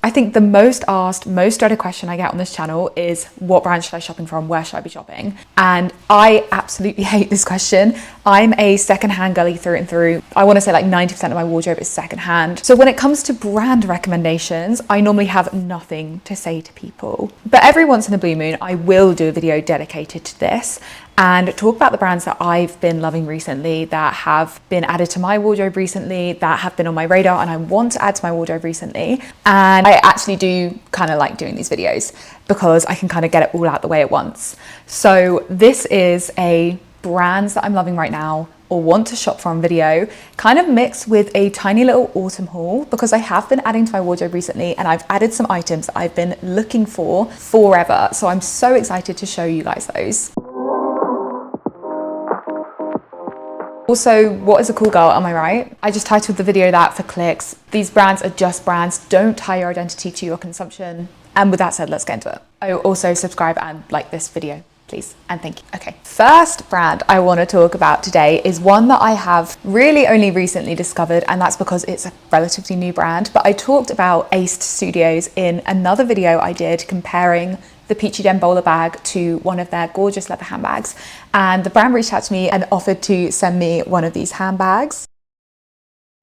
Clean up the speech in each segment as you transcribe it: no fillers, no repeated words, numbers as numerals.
I think the most asked, most dreaded question I get on this channel is what brand should I shop in from? Where should I be shopping? And I absolutely hate this question. I'm a secondhand girly through and through. I want to say like 90% of my wardrobe is secondhand. So when it comes to brand recommendations, I normally have nothing to say to people. But every once in a blue moon, I will do a video dedicated to this and talk about the brands that I've been loving recently, that have been added to my wardrobe recently, that have been on my radar and I want to add to my wardrobe recently. And I actually do kind of like doing these videos because I can kind of get it all out the way at once. So this is a brands that I'm loving right now or want to shop from video, kind of mixed with a tiny little autumn haul because I have been adding to my wardrobe recently and I've added some items that I've been looking for forever. So I'm so excited to show you guys those. Also, what is a cool girl, am I right? I just titled the video that for clicks. These brands are just brands. Don't tie your identity to your consumption. And with that said, let's get into it. Oh, also subscribe and like this video, please. And thank you. Okay, first brand I want to talk about today is one that I have really only recently discovered, and that's because it's a relatively new brand. But I talked about Aest Studios in another video I did comparing the Peachy Den bowler bag to one of their gorgeous leather handbags. And the brand reached out to me and offered to send me one of these handbags.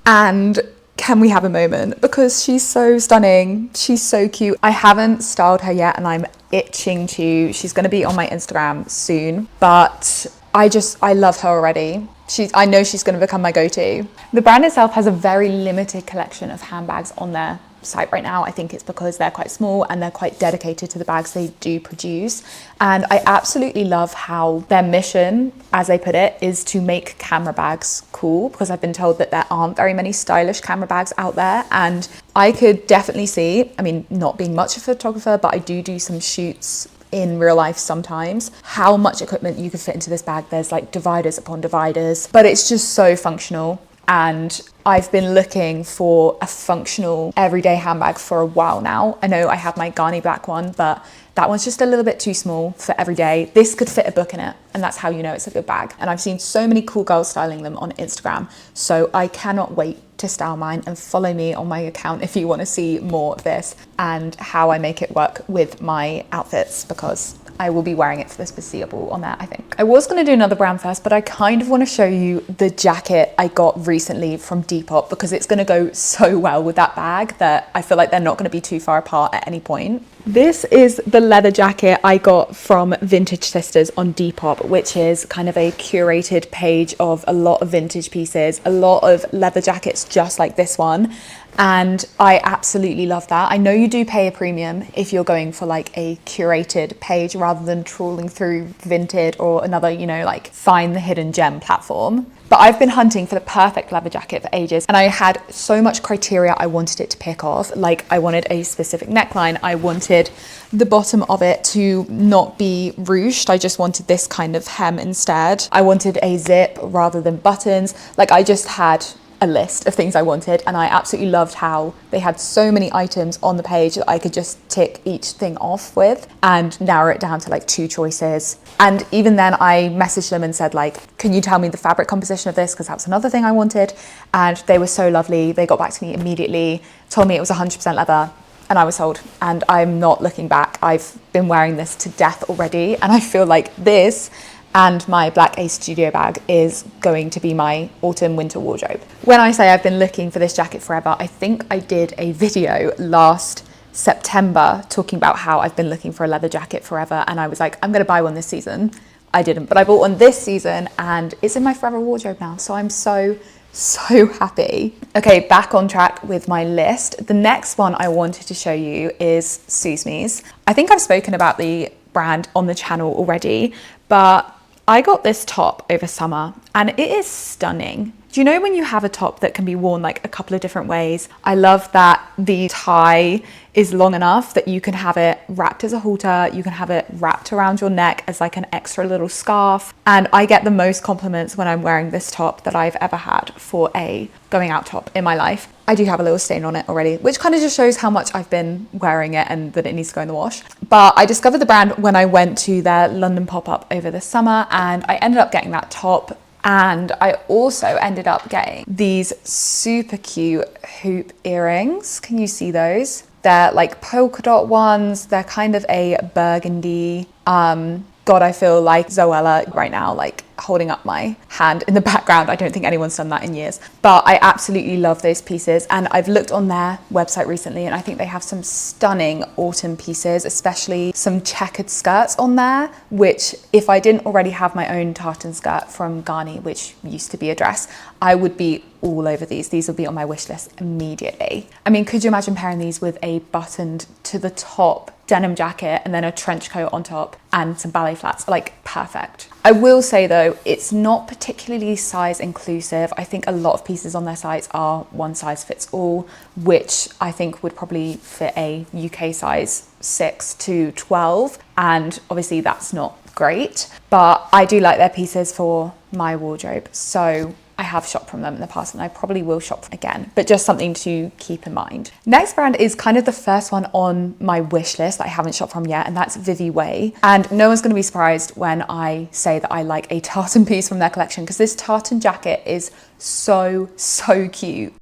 And can we have a moment? Because she's so stunning. She's so cute. I haven't styled her yet and I'm itching to. She's gonna be on my Instagram soon, but I love her already. I know she's gonna become my go-to. The brand itself has a very limited collection of handbags on their site right now. I think it's because they're quite small and they're quite dedicated to the bags they do produce. And I absolutely love how their mission, as they put it, is to make camera bags cool, because I've been told that there aren't very many stylish camera bags out there. And I could definitely see, I mean, not being much of a photographer, but I do some shoots in real life sometimes, how much equipment you could fit into this bag. There's like dividers upon dividers, but it's just so functional. And I've been looking for a functional everyday handbag for a while now. I know I have my Garni black one, but that one's just a little bit too small for every day. This could fit a book in it, and that's how you know it's a good bag. And I've seen so many cool girls styling them on Instagram, so I cannot wait to style mine. And follow me on my account if you want to see more of this and how I make it work with my outfits, because I will be wearing it for the foreseeable on that, I think. I was gonna do another brand first, but I kind of wanna show you the jacket I got recently from Depop, because it's gonna go so well with that bag that I feel like they're not gonna be too far apart at any point. This is the leather jacket I got from Vintage Sisters on Depop, which is kind of a curated page of a lot of vintage pieces, a lot of leather jackets just like this one. And I absolutely love that. I know you do pay a premium if you're going for like a curated page rather than trawling through Vinted or another, you know, like find the hidden gem platform. But I've been hunting for the perfect leather jacket for ages, and I had so much criteria I wanted it to pick off. Like, I wanted a specific neckline. I wanted the bottom of it to not be ruched. I just wanted this kind of hem instead. I wanted a zip rather than buttons. Like, I just had a list of things I wanted, and I absolutely loved how they had so many items on the page that I could just tick each thing off with and narrow it down to like 2 choices. And even then I messaged them and said, like, can you tell me the fabric composition of this, because that's another thing I wanted. And they were so lovely. They got back to me immediately, told me it was 100% leather, and I was sold. And I'm not looking back. I've been wearing this to death already, and I feel like this and my black Aest Studio bag is going to be my autumn winter wardrobe. When I say I've been looking for this jacket forever, I think I did a video last September talking about how I've been looking for a leather jacket forever, and I was like, I'm gonna buy one this season. I didn't, but I bought one this season and it's in my forever wardrobe now, so I'm so happy. Okay, back on track with my list. The next one I wanted to show you is Susmies. I think I've spoken about the brand on the channel already, but I got this top over summer and it is stunning. Do you know when you have a top that can be worn like a couple of different ways? I love that the tie is long enough that you can have it wrapped as a halter, you can have it wrapped around your neck as like an extra little scarf. And I get the most compliments when I'm wearing this top that I've ever had for a going out top in my life. I do have a little stain on it already, which kind of just shows how much I've been wearing it and that it needs to go in the wash. But I discovered the brand when I went to their London pop-up over the summer, and I ended up getting that top. And I also ended up getting these super cute hoop earrings. Can you see those? They're like polka dot ones. They're kind of a burgundy. God, I feel like Zoella right now, like holding up my hand in the background. I don't think anyone's done that in years, but I absolutely love those pieces. And I've looked on their website recently and I think they have some stunning autumn pieces, especially some checkered skirts on there, which if I didn't already have my own tartan skirt from Ghani, which used to be a dress, I would be all over these. These will be on my wish list immediately. I mean, could you imagine pairing these with a buttoned to the top denim jacket and then a trench coat on top and some ballet flats? Like, perfect. I will say though, it's not particularly size inclusive. I think a lot of pieces on their sites are one size fits all, which I think would probably fit a UK size 6 to 12. And obviously that's not great, but I do like their pieces for my wardrobe. So I have shopped from them in the past and I probably will shop again, but just something to keep in mind. Next brand is kind of the first one on my wish list that I haven't shopped from yet, and that's vivi. And no one's going to be surprised when I say that I like a tartan piece from their collection, because this tartan jacket is so cute.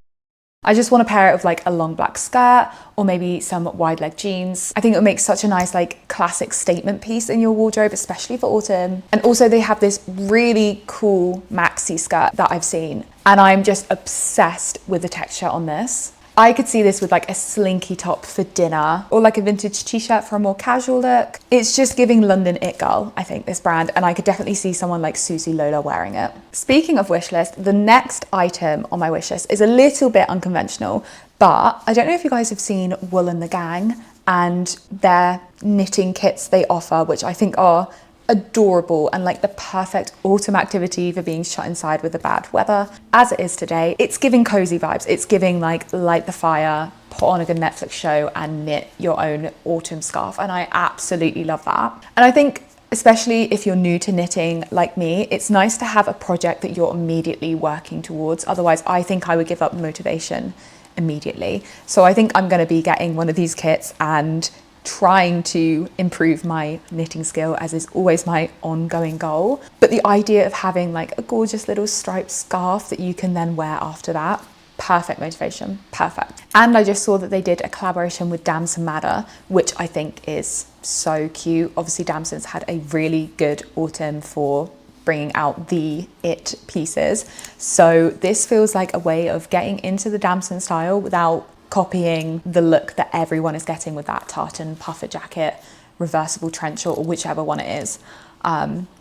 I just want to pair it with like a long black skirt or maybe some wide leg jeans. I think it would make such a nice like classic statement piece in your wardrobe, especially for autumn. And also they have this really cool maxi skirt that I've seen and I'm just obsessed with the texture on this. I could see this with like a slinky top for dinner or like a vintage t-shirt for a more casual look. It's just giving London it girl, I think, this brand, and I could definitely see someone like Susie Lola wearing it. Speaking of wish list, the next item on my wish list is a little bit unconventional, but I don't know if you guys have seen Wool and the Gang and their knitting kits they offer, which I think are adorable and like the perfect autumn activity for being shut inside with the bad weather as it is today. It's giving cozy vibes. It's giving like light the fire, put on a good Netflix show and knit your own autumn scarf, and I absolutely love that. And I think especially if you're new to knitting like me, it's nice to have a project that you're immediately working towards. Otherwise I think I would give up motivation immediately. So I think I'm going to be getting one of these kits and trying to improve my knitting skill, as is always my ongoing goal. But the idea of having like a gorgeous little striped scarf that you can then wear after that, perfect motivation, perfect. And I just saw that they did a collaboration with Damson Madder, which I think is so cute. Obviously Damson's had a really good autumn for bringing out the it pieces. So this feels like a way of getting into the Damson style without copying the look that everyone is getting with that tartan puffer jacket, reversible trench or whichever one it is.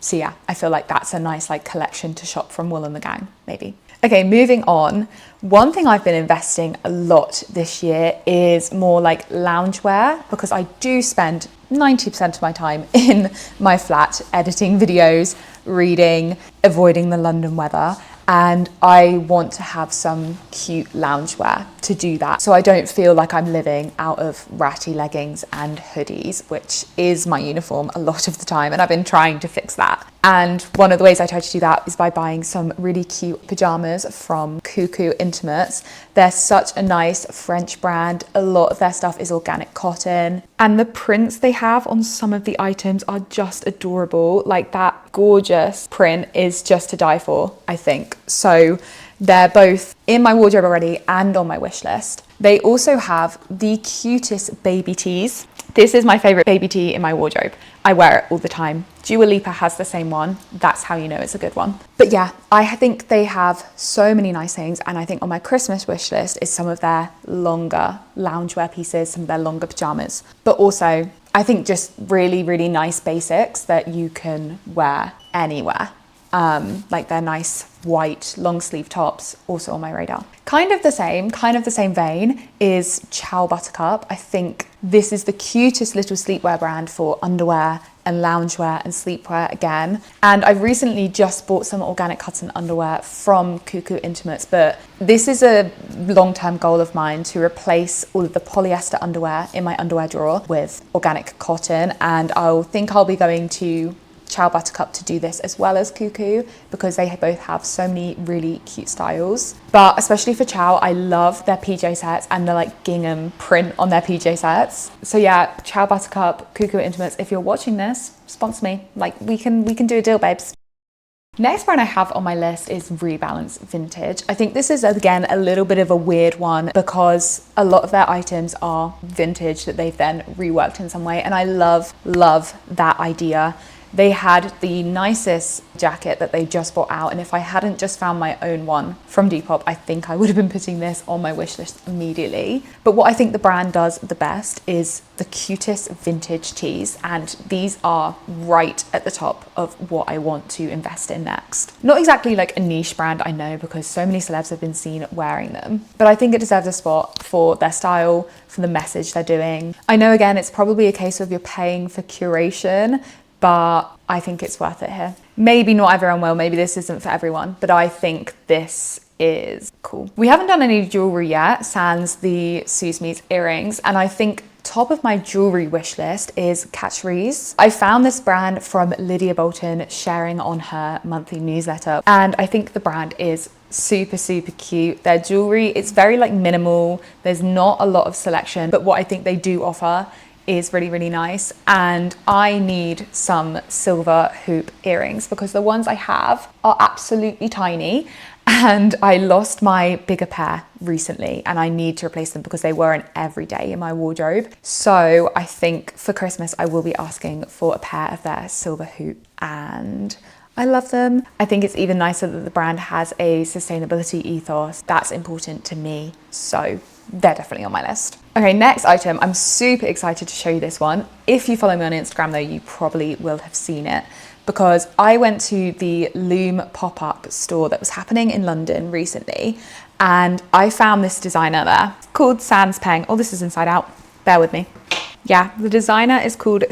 So yeah, I feel like that's a nice like collection to shop from Wool and the Gang, maybe. Okay, moving on. One thing I've been investing a lot this year is more like loungewear, because I do spend 90% of my time in my flat editing videos, reading, avoiding the London weather. And I want to have some cute loungewear to do that, so I don't feel like I'm living out of ratty leggings and hoodies, which is my uniform a lot of the time, and I've been trying to fix that. And one of the ways I try to do that is by buying some really cute pajamas from coOl Intimates. They're such a nice French brand. A lot of their stuff is organic cotton, and the prints they have on some of the items are just adorable. Like that gorgeous print is just to die for, I think. So they're both in my wardrobe already and on my wish list. They also have the cutest baby tees. This is my favorite baby tee in my wardrobe. I wear it all the time. Dua Lipa has the same one. That's how you know it's a good one. But yeah, I think they have so many nice things, and I think on my Christmas wish list is some of their longer loungewear pieces, some of their longer pajamas. But also, I think just really, really nice basics that you can wear anywhere. Like their nice white long sleeve tops, also on my radar. Kind of the same vein is Ciao Buttercup. I think this is the cutest little sleepwear brand for underwear and loungewear and sleepwear again. And I've recently just bought some organic cotton underwear from coOl Intimates, but this is a long-term goal of mine to replace all of the polyester underwear in my underwear drawer with organic cotton. And I'll be going to Ciao Buttercup to do this as well as coOl, because they both have so many really cute styles. But especially for Ciao, I love their PJ sets and the like gingham print on their PJ sets. So yeah, Ciao Buttercup, coOl Intimates, if you're watching this, sponsor me. Like we can do a deal, babes. Next brand I have on my list is Rebalance Vintage. I think this is, again, a little bit of a weird one because a lot of their items are vintage that they've then reworked in some way, and I love that idea. They had the nicest jacket that they just brought out, and if I hadn't just found my own one from Depop, I think I would have been putting this on my wish list immediately. But what I think the brand does the best is the cutest vintage tees, and these are right at the top of what I want to invest in next. Not exactly like a niche brand, I know, because so many celebs have been seen wearing them, but I think it deserves a spot for their style, for the message they're doing. I know, again, it's probably a case of you're paying for curation, but I think it's worth it here. Maybe not everyone will, maybe this isn't for everyone, but I think this is cool. We haven't done any jewelry yet, sans the susmies earrings, and I think top of my jewelry wish list is rhys. I found this brand from Lydia Bolton sharing on her monthly newsletter, and I think the brand is super cute. Their jewelry, it's very like minimal, there's not a lot of selection, but what I think they do offer is really nice, and I need some silver hoop earrings because the ones I have are absolutely tiny, and I lost my bigger pair recently and I need to replace them because they weren't every day in my wardrobe. So I think for Christmas I will be asking for a pair of their silver hoop, and I love them. I think it's even nicer that the brand has a sustainability ethos. That's important to me, so they're definitely on my list. Okay, next item. I'm super excited to show you this one. If you follow me on Instagram though, you probably will have seen it because I went to the Loom pop-up store that was happening in London recently, and I found this designer there called Peng. Oh, this is inside out. Bear with me. Yeah, the designer is called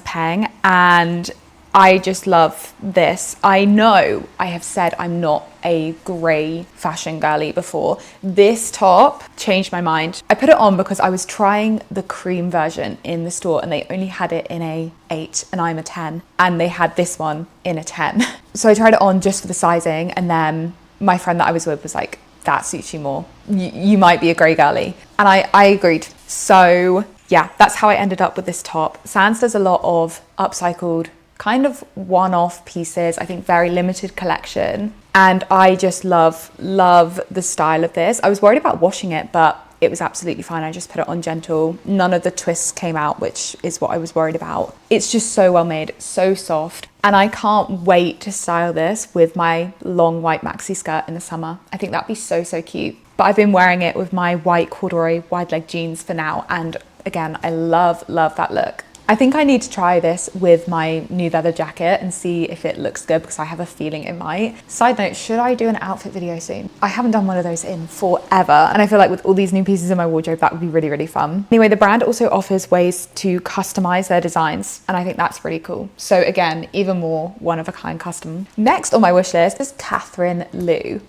Peng, and I just love this. I know I have said I'm not a grey fashion girly before. This top changed my mind. I put it on because I was trying the cream version in the store and they only had it in a 8 and I'm a 10, and they had this one in a 10. So I tried it on just for the sizing, and then my friend that I was with was like, that suits you more. You might be a grey girly. And I agreed. So yeah, that's how I ended up with this top. Sans does a lot of upcycled kind of one-off pieces, I think very limited collection, and I just love the style of this. I was worried about washing it, but it was absolutely fine. I just put it on gentle. None of the twists came out, which is what I was worried about. It's just so well made, so soft, and I can't wait to style this with my long white maxi skirt in the summer. I think that'd be so cute. But I've been wearing it with my white corduroy wide leg jeans for now, and again, I love that look. I think I need to try this with my new leather jacket and see if it looks good because I have a feeling it might. Side note, should I do an outfit video soon? I haven't done one of those in forever, and I feel like with all these new pieces in my wardrobe, that would be really fun. Anyway, the brand also offers ways to customize their designs, and I think that's really cool. So again, even more one-of-a-kind custom. Next on my wish list is louu.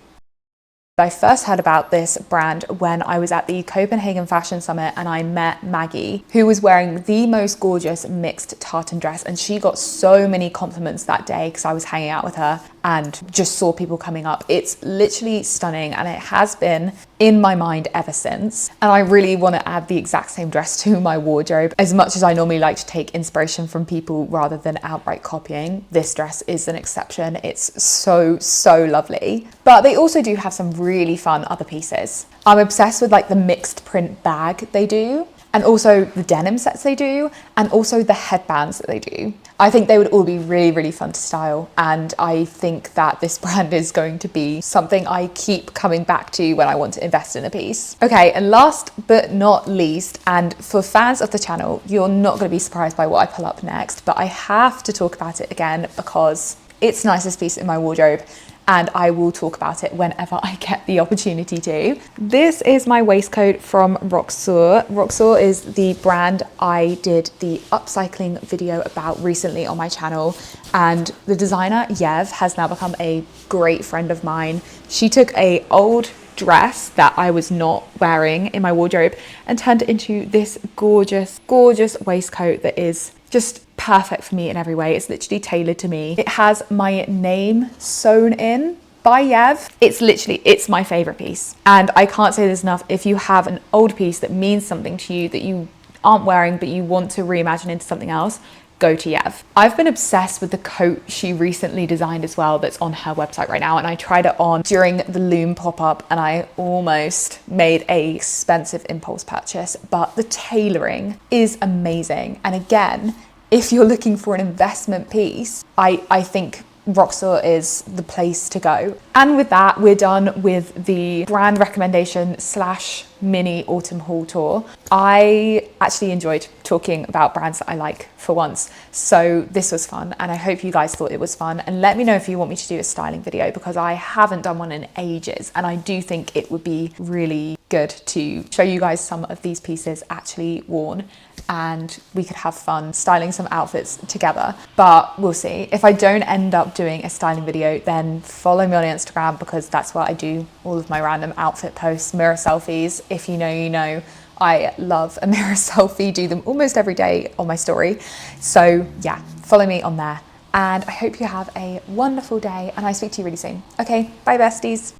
I first heard about this brand when I was at the Copenhagen Fashion Summit and I met Maggie, who was wearing the most gorgeous mixed tartan dress, and she got so many compliments that day because I was hanging out with her and just saw people coming up. It's literally stunning, and it has been in my mind ever since, and I really want to add the exact same dress to my wardrobe. As much as I normally like to take inspiration from people rather than outright copying, this dress is an exception. It's so lovely. But they also do have some really fun other pieces. I'm obsessed with like the mixed print bag they do, and also the denim sets they do, and also the headbands that they do. I think they would all be really fun to style, and I think that this brand is going to be something I keep coming back to when I want to invest in a piece. Okay, and last but not least, and for fans of the channel, you're not going to be surprised by what I pull up next, but I have to talk about it again because it's the nicest piece in my wardrobe, and I will talk about it whenever I get the opportunity to. This is my waistcoat from roqsoir. roqsoir is the brand I did the upcycling video about recently on my channel, and the designer Yev has now become a great friend of mine. She took an old dress that I was not wearing in my wardrobe and turned it into this gorgeous waistcoat that is just perfect for me in every way. It's literally tailored to me. It has my name sewn in by Yev. It's my favorite piece, and I can't say this enough. If you have an old piece that means something to you that you aren't wearing but you want to reimagine into something else, go to Yev. I've been obsessed with the coat she recently designed as well that's on her website right now, and I tried it on during the Loom pop-up and I almost made a expensive impulse purchase, but the tailoring is amazing. And again, if you're looking for an investment piece, I think roqsoir is the place to go. And with that, we're done with the brand recommendation / mini autumn haul tour. I actually enjoyed talking about brands that I like for once. So this was fun, and I hope you guys thought it was fun. And let me know if you want me to do a styling video, because I haven't done one in ages, and I do think it would be really good to show you guys some of these pieces actually worn, and we could have fun styling some outfits together. But we'll see. If I don't end up doing a styling video, then follow me on Instagram, because that's where I do all of my random outfit posts, mirror selfies. If you know, you know. I love a mirror selfie, do them almost every day on my story. So yeah, follow me on there. And I hope you have a wonderful day, and I speak to you really soon. Okay, bye besties.